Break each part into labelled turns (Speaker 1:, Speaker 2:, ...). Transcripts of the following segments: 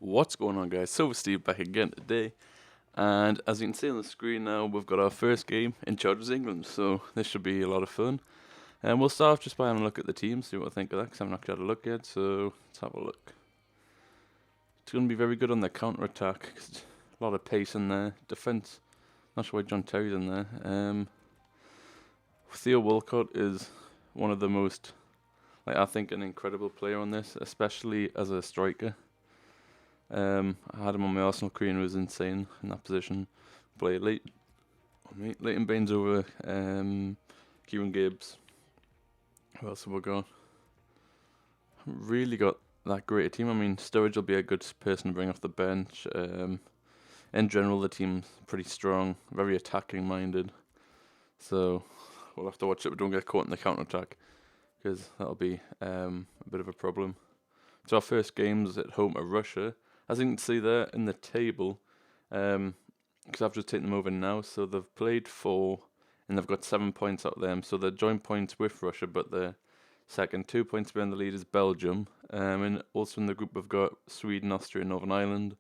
Speaker 1: What's going on, guys? Silver Steve back again today, and as you can see on the screen now, we've got our first game in charge of England, so this should be a lot of fun. And we'll start off just by having a look at the team, see what I think of that, because I've not had a look yet, so let's have a look. It's going to be very good on the counter-attack, 'cause a lot of pace in there. Defence, not sure why John Terry's in there. Theo Walcott is one of the most, I think, an incredible player on this, especially as a striker. I had him on my Arsenal career and it was insane in that position. Played Leighton Baines over Kieran Gibbs. Who else have we got? Haven't really got that great a team. I mean, Sturridge will be a good person to bring off the bench. In general, the team's pretty strong, very attacking minded. So we'll have to watch it. We don't get caught in the counter attack because that'll be a bit of a problem. So our first game's at home to Russia. As you can see there in the table, because I've just taken them over now, so they've played 4, and they've got 7 points out of them. So they're joint points with Russia, but they're second. 2 points behind the lead is Belgium. And also in the group we've got Sweden, Austria, and Northern Ireland.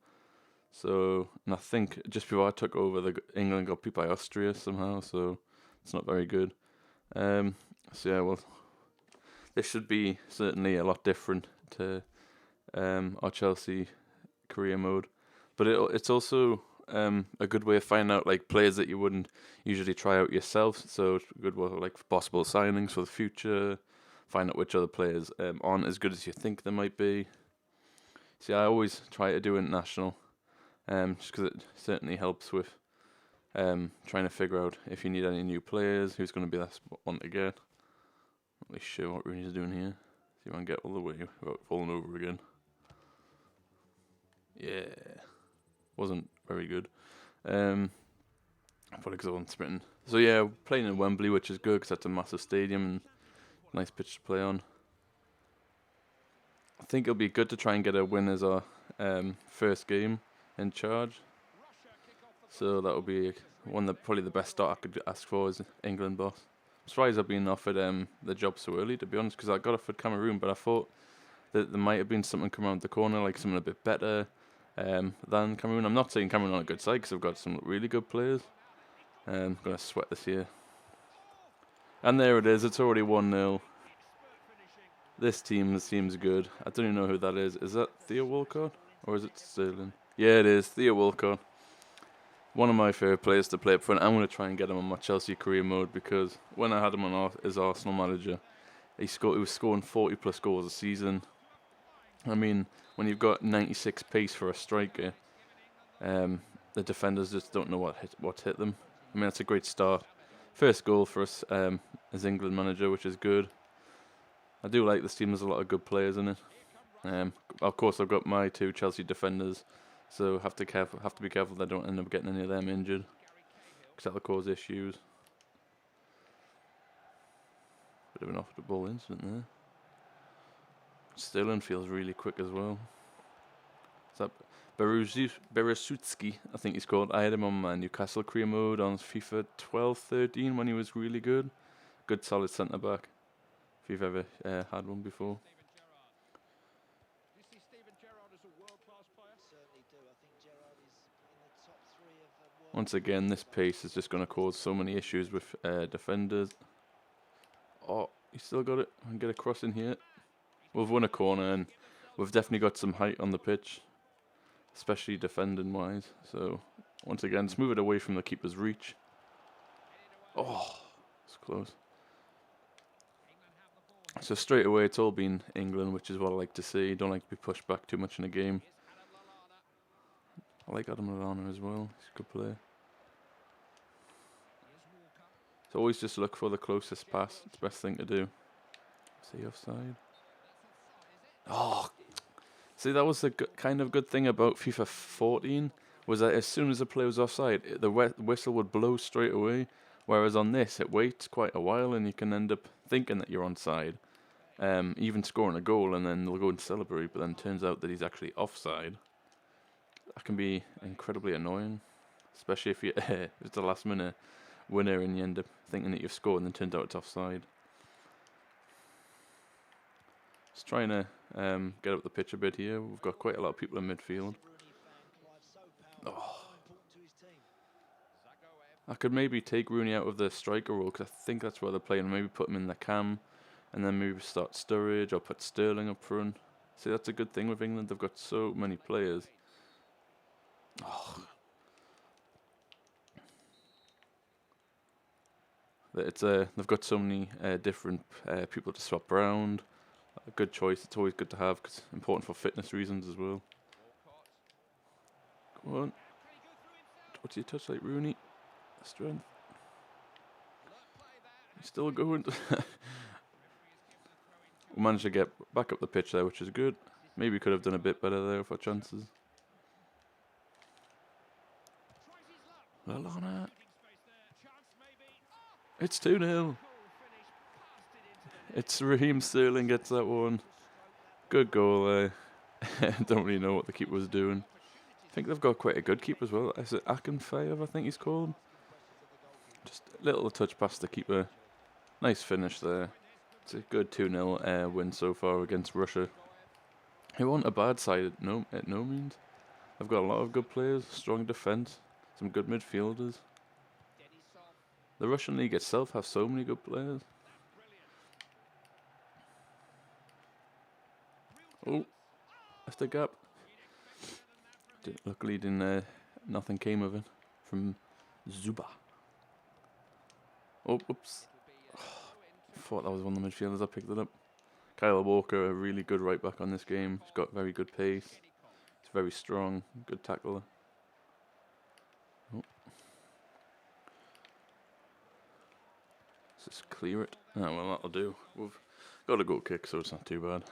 Speaker 1: So, and I think just before I took over, England got beat by Austria somehow, so it's not very good. So yeah, well, this should be certainly a lot different to our Chelsea career mode, but it's also a good way of finding out like players that you wouldn't usually try out yourself. So it's a good way like for possible signings for the future. Find out which other players aren't as good as you think they might be. See, I always try to do international, just because it certainly helps with trying to figure out if you need any new players, who's going to be that one to get. Not really sure what Rooney's doing here. See if I can get all the way without falling over again. Yeah, wasn't very good. Probably because I wasn't sprinting. So yeah, playing in Wembley, which is good because that's a massive stadium and nice pitch to play on. I think it'll be good to try and get a win as our first game in charge. So that'll be probably the best start I could ask for as England boss. I'm surprised I've been offered the job so early, to be honest, because I got offered Cameroon, but I thought that there might have been something come around the corner, like something a bit better than Cameroon. I'm not saying Cameroon on a good side because I've got some really good players. I'm going to sweat this year. And there it is. It's already 1-0. This team seems good. I don't even know who that is. Is that Theo Walcott? Or is it Sterling? Yeah, it is. Theo Walcott. One of my favourite players to play up front. I'm going to try and get him on my Chelsea career mode because when I had him on as Arsenal manager, he was scoring 40 plus goals a season. I mean, when you've got 96 pace for a striker, the defenders just don't know what hit them. I mean, that's a great start. First goal for us as England manager, which is good. I do like this team. There's a lot of good players in it. Of course, I've got my 2 Chelsea defenders, so have to be careful that I don't end up getting any of them injured, because that'll cause issues. Bit of an off the ball incident there. Sterling feels really quick as well. Is that Beresutski, I think he's called. I had him on my Newcastle career mode on FIFA 12-13 when he was really good. Good solid centre back, if you've ever had one before. Once again, this pace is just going to cause so many issues with defenders. Oh, he still got it. I can get a cross in here. We've won a corner and we've definitely got some height on the pitch, especially defending wise. So once again, just move it away from the keeper's reach. Oh, it's close. So straight away, it's all been England, which is what I like to see. Don't like to be pushed back too much in a game. I like Adam Lallana as well. He's a good player. So always just look for the closest pass. It's the best thing to do. Is he offside? Oh, see, that was the kind of good thing about FIFA 14, was that as soon as a player was offside, the whistle would blow straight away. Whereas on this, it waits quite a while, and you can end up thinking that you're onside, even scoring a goal, and then they'll go and celebrate. But then it turns out that he's actually offside. That can be incredibly annoying, especially if it's the last minute winner and you end up thinking that you've scored, and then turns out it's offside. Just trying to get up the pitch a bit here. We've got quite a lot of people in midfield. Oh. I could maybe take Rooney out of the striker role because I think that's where they're playing. Maybe put him in the cam and then maybe start Sturridge or put Sterling up front. See, that's a good thing with England. They've got so many players. Oh. They've got so many different people to swap around. A good choice. It's always good to have because it's important for fitness reasons as well. Come on. What's your touch like, Rooney? Strength. He's still going. We managed to get back up the pitch there, which is good. Maybe could have done a bit better there for chances. Well on it. It's 2-0. It's Raheem Sterling gets that one. Good goal there. Don't really know what the keeper was doing. I think they've got quite a good keeper as well. Is it Akinfeev, I think he's called? Just a little touch past the keeper. Nice finish there. It's a good 2-0 win so far against Russia. Who aren't a bad side at no means. They've got a lot of good players, strong defence, some good midfielders. The Russian league itself has so many good players. Oh, that's the gap. Luckily, nothing came of it from Zuba. Oh, oops. I thought that was one of the midfielders. I picked it up. Kyle Walker, a really good right back on this game. He's got very good pace. He's very strong. Good tackler. Oh. Let's just clear it. Oh, well, that'll do. We've got a goal kick, so it's not too bad.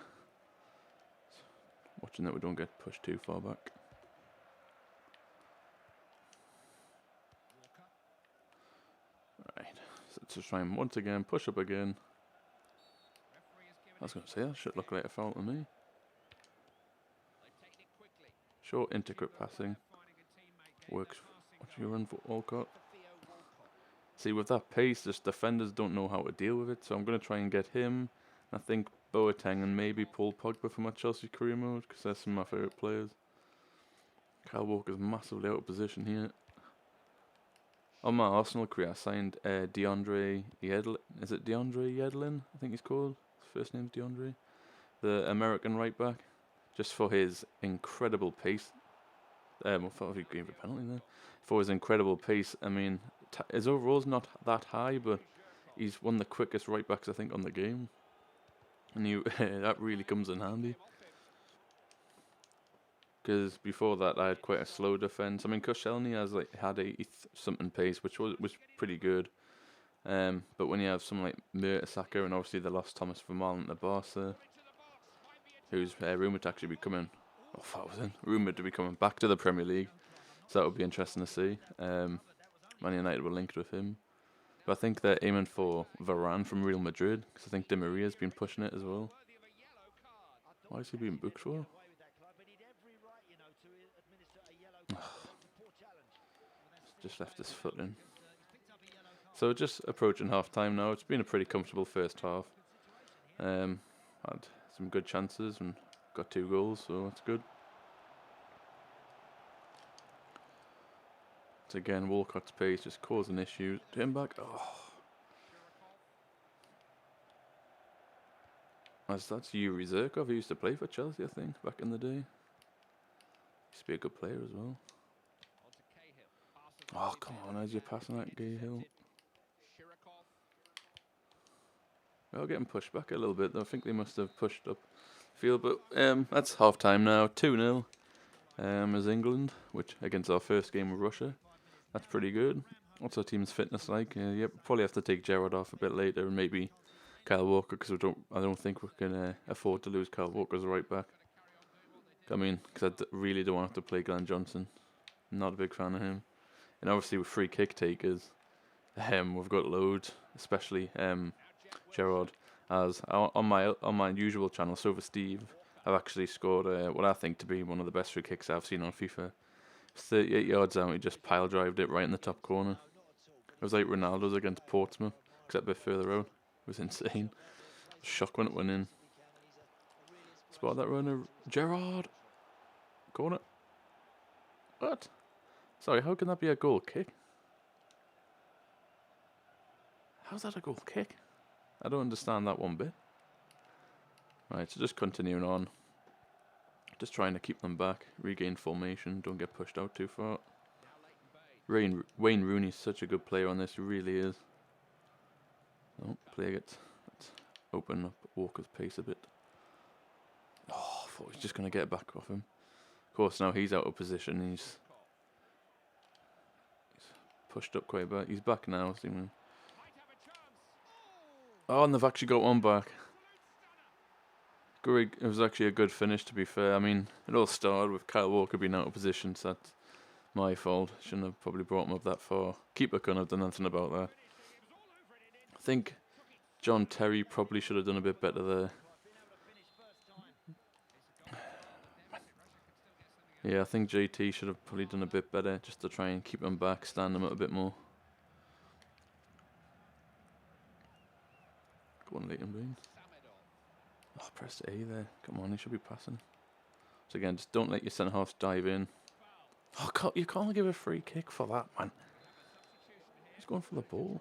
Speaker 1: Watching that we don't get pushed too far back. Right, so let's just try and once again push up again. I was going to say that should look like a foul to me. Short intricate passing works. What you run for Walcott? See, with that pace, just defenders don't know how to deal with it. So I'm going to try and get him. I think Boateng and maybe Paul Pogba for my Chelsea career mode because they're some of my favourite players. Kyle Walker's massively out of position here. On my Arsenal career, I signed DeAndre Yedlin. Is it DeAndre Yedlin? I think he's called. His first name's DeAndre. The American right back. Just for his incredible pace. I thought he gave a penalty there. For his incredible pace, I mean, his overall's not that high, but he's one of the quickest right backs I think on the game. And that really comes in handy. Because before that, I had quite a slow defense. I mean, Koscielny had 80-something pace, which was pretty good. But when you have someone like Mertesacker, and obviously they lost Thomas Vermaelen to Barca, who's rumoured to actually be coming, rumoured to be coming back to the Premier League. So that would be interesting to see. Man United were linked with him. But I think they're aiming for Varane from Real Madrid, because I think Di Maria's been pushing it as well. Why is he being booked for? Just left his foot in. So just approaching half time now. It's been a pretty comfortable first half. Had some good chances and got 2 goals, so that's good. So again, Walcott's pace just causing issues. Him back. Oh. That's Yuri Zirkov. He used to play for Chelsea, I think, back in the day. Used to be a good player as well. Oh, come on, as you're passing that Cahill. We're getting pushed back a little bit, though. I think they must have pushed up field, but that's half time now. 2-0 as England, which against our first game with Russia. That's pretty good. What's our team's fitness like? Yep, probably have to take Gerrard off a bit later and maybe Kyle Walker, because I don't think we can afford to lose Kyle Walker as a right back. I mean, because really don't want to play Glenn Johnson. Not a big fan of him. And obviously with free kick takers, we've got loads, especially Gerrard. As on my usual channel, Silver Steve, I've actually scored what I think to be one of the best free kicks I've seen on FIFA. 38 yards out, he just pile drived it right in the top corner. It was like Ronaldo's against Portsmouth, except a bit further out. It was insane. Shock when it went in. Spot that runner. Gerrard. Corner. What? Sorry, how can that be a goal kick? How's that a goal kick? I don't understand that one bit. Right, so just continuing on. Just trying to keep them back. Regain formation. Don't get pushed out too far. Wayne Rooney's such a good player on this. He really is. Oh, play it. Let's open up Walker's pace a bit. Oh, I thought he was just going to get it back off him. Of course, now he's out of position. He's pushed up quite a bit. He's back now. Oh, and they've actually got one back. It was actually a good finish, to be fair. I mean, it all started with Kyle Walker being out of position, so that's my fault. Shouldn't have probably brought him up that far. Keeper couldn't have done nothing about that. I think John Terry probably should have done a bit better there. Yeah, I think JT should have probably done a bit better just to try and keep him back, stand him up a bit more. Go on, Leighton Baines. Oh, press A there. Come on, he should be passing. So again, just don't let your centre-halves dive in. Oh, you can't give a free kick for that, man. He's going for the ball.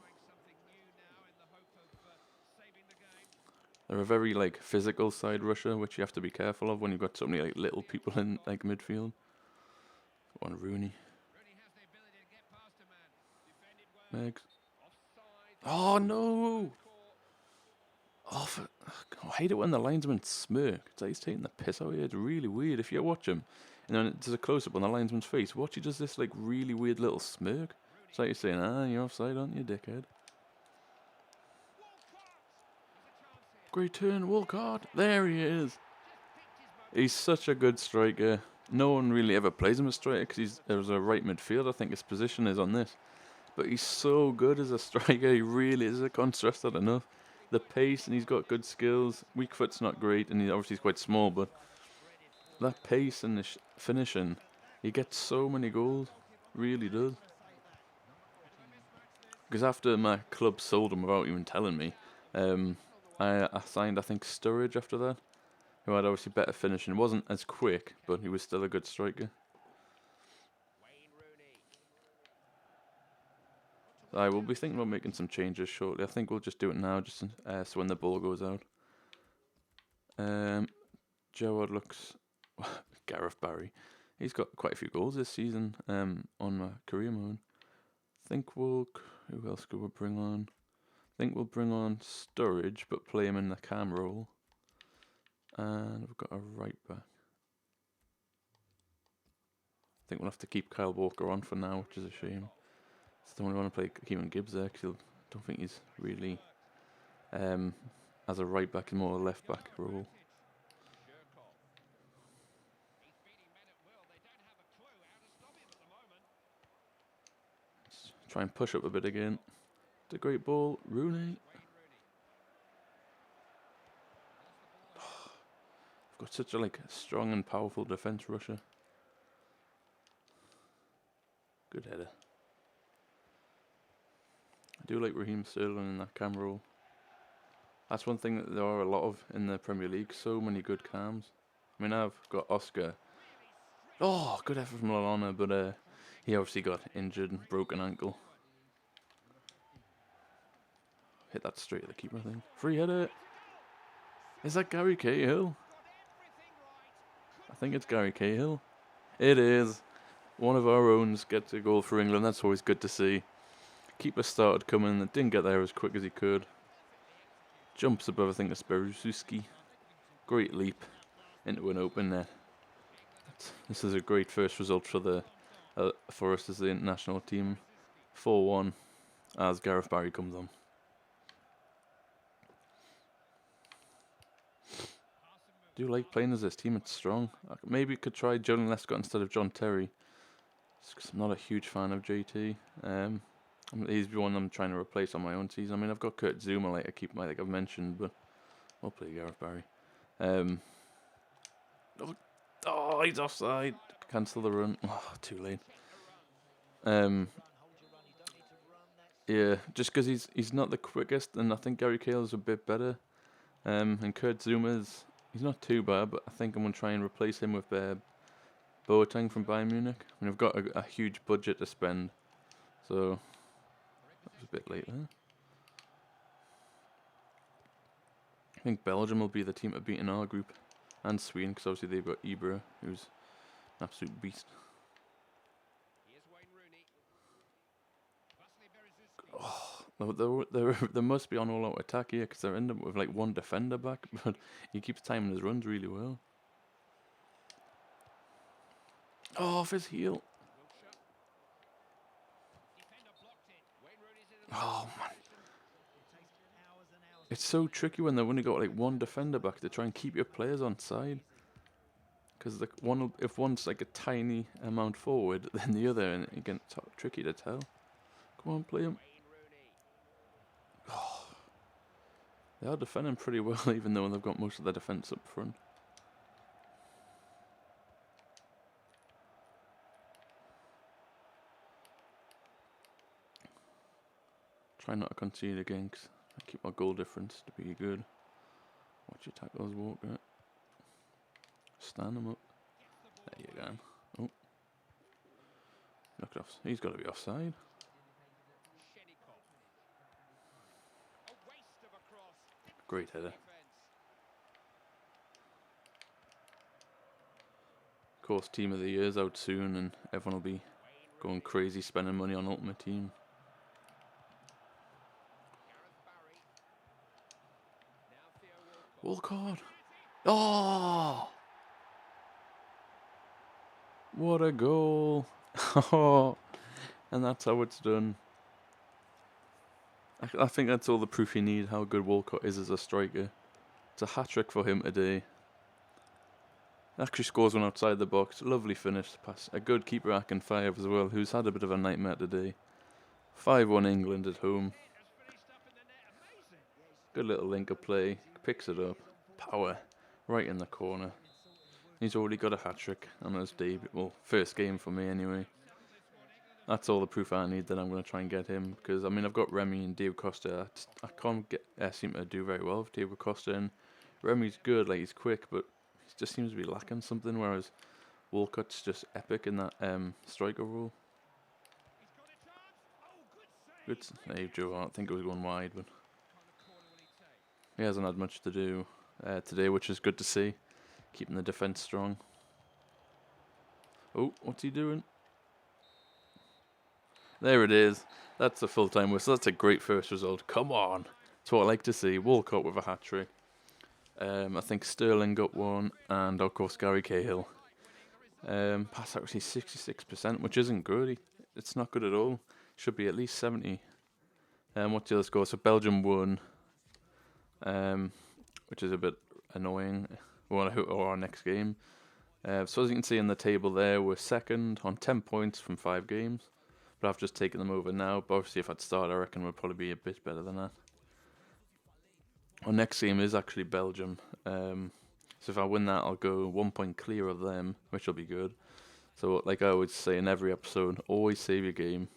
Speaker 1: They're a very physical side rusher, which you have to be careful of when you've got so many little people in midfield. Go on, Rooney. Megs. Oh no! Oh, I hate it when the linesman smirk. It's like he's taking the piss out of you. It's really weird. If you watch him, and then there's a close-up on the linesman's face, watch, he does this really weird little smirk. It's like you're saying, you're offside, aren't you, dickhead? Great turn, Walcott. There he is. He's such a good striker. No one really ever plays him as striker because there's a right midfield. I think his position is on this. But he's so good as a striker. He really is. I can't stress that enough. The pace, and he's got good skills. Weak foot's not great, and he obviously is quite small, but that pace and the finishing, he gets so many goals. Really does. Because after my club sold him without even telling me, I signed, I think, Sturridge after that, who had obviously better finishing. Wasn't as quick, but he was still a good striker. I will be thinking about making some changes shortly. I think we'll just do it now, just so when the ball goes out. Gerrard looks... Gareth Barry. He's got quite a few goals this season on my career mode. I think who else could we bring on? I think we'll bring on Sturridge, but play him in the cam role. And we've got a right back. I think we'll have to keep Kyle Walker on for now, which is a shame. I don't really want to play Kieran Gibbs there because I don't think he's really as a right back, more a left back role. Let's try and push up a bit again. The great ball, Rooney. I've got such a strong and powerful defence rusher. Good header. I do like Raheem Sterling in that cam role. That's one thing that there are a lot of in the Premier League. So many good cams. I mean, I've got Oscar. Oh, good effort from Lallana, but he obviously got injured and broken ankle. Hit that straight at the keeper, I think. Free header. Is that Gary Cahill? I think it's Gary Cahill. It is. One of our owns gets a goal for England. That's always good to see. Keeper started coming and didn't get there as quick as he could. Jumps above, I think, it's Berususki. Great leap into an open net. This is a great first result for us as the international team. 4-1 as Gareth Barry comes on. I do like playing as this team, it's strong. Maybe could try Johnny Lescott instead of John Terry. I'm not a huge fan of JT. He's the one I'm trying to replace on my own season. I mean, I've got Kurt Zouma like I've mentioned, but I'll play Gareth Barry. Oh, he's offside. Cancel the run. Oh, too late. Yeah, just because he's not the quickest, and I think Gary Cahill's a bit better. And Kurt Zouma's, He's not too bad, but I think I'm going to try and replace him with Boateng from Bayern Munich. I mean, I've got a huge budget to spend, so that was a bit late there. I think Belgium will be the team to beat in our group, and Sweden, because obviously they've got Ibra, who's an absolute beast. Oh, they must be on all-out attack here, because they're ending up with like one defender back, but he keeps timing his runs really well. Oh, off his heel. Oh, man. It's so tricky when they've only got like one defender back to try and keep your players on side. Because if one's like a tiny amount forward, then the other, and it gets tricky to tell. Come on, play him. Oh, they are defending pretty well, even though they've got most of their defence up front. Try not to concede again, because I keep my goal difference to be good. Watch your tackles, Walcott. Stand them up. There you go. Oh. Knock it off. He's got to be offside. Great header. Of course, Team of the Year's out soon, and everyone will be going crazy spending money on Ultimate Team. Walcott! Oh! What a goal! Oh, and that's how it's done. I think that's all the proof you need how good Walcott is as a striker. It's a hat-trick for him today. Actually scores one outside the box. Lovely finish pass. A good keeper, Akinfeyev, as well, who's had a bit of a nightmare today. 5-1 England at home. Good little link-up play. Picks it up. Power. Right in the corner. He's already got a hat-trick on his debut. Well, first game for me anyway. That's all the proof I need that I'm going to try and get him. Because, I mean, I've got Remy and Diego Costa. I can't seem to do very well with Diego Costa. And Remy's good, like, he's quick, but he just seems to be lacking something. Whereas Walcott's just epic in that striker role. Good save, Joe. I don't think it was going wide, but he hasn't had much to do today, which is good to see. Keeping the defence strong. Oh, what's he doing? There it is. That's a full-time whistle. That's a great first result. Come on. That's what I like to see. Walcott with a hat-trick. I think Sterling got one. And, of course, Gary Cahill. Pass accuracy 66%, which isn't good. It's not good at all. Should be at least 70. What's the other score? So Belgium won. Which is a bit annoying. Or our next game. So as you can see in the table there, we're second on 10 points from 5 games. But I've just taken them over now. But obviously if I'd started, I reckon we'd probably be a bit better than that. Our next game is actually Belgium. So if I win that, I'll go 1 point clear of them, which will be good. So like I always say in every episode, always save your game.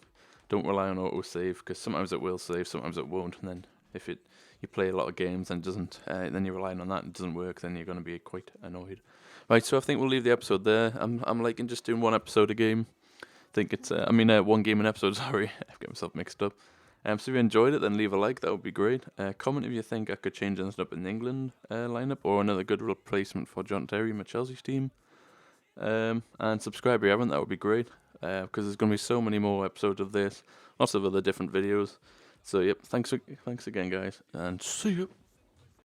Speaker 1: Don't rely on autosave, because sometimes it will save, sometimes it won't. And then if you play a lot of games and it doesn't, then you're relying on that and it doesn't work, then you're going to be quite annoyed. Right, so I think we'll leave the episode there. I'm liking just doing one episode a game. I think it's, 1 game an episode, sorry. I've got myself mixed up. So if you enjoyed it, then leave a like, that would be great. Comment if you think I could change anything up in the England lineup, or another good replacement for John Terry, my Chelsea's team. And subscribe if you haven't, that would be great. Because there's going to be so many more episodes of this, lots of other different videos. So yep, thanks again guys, and see you.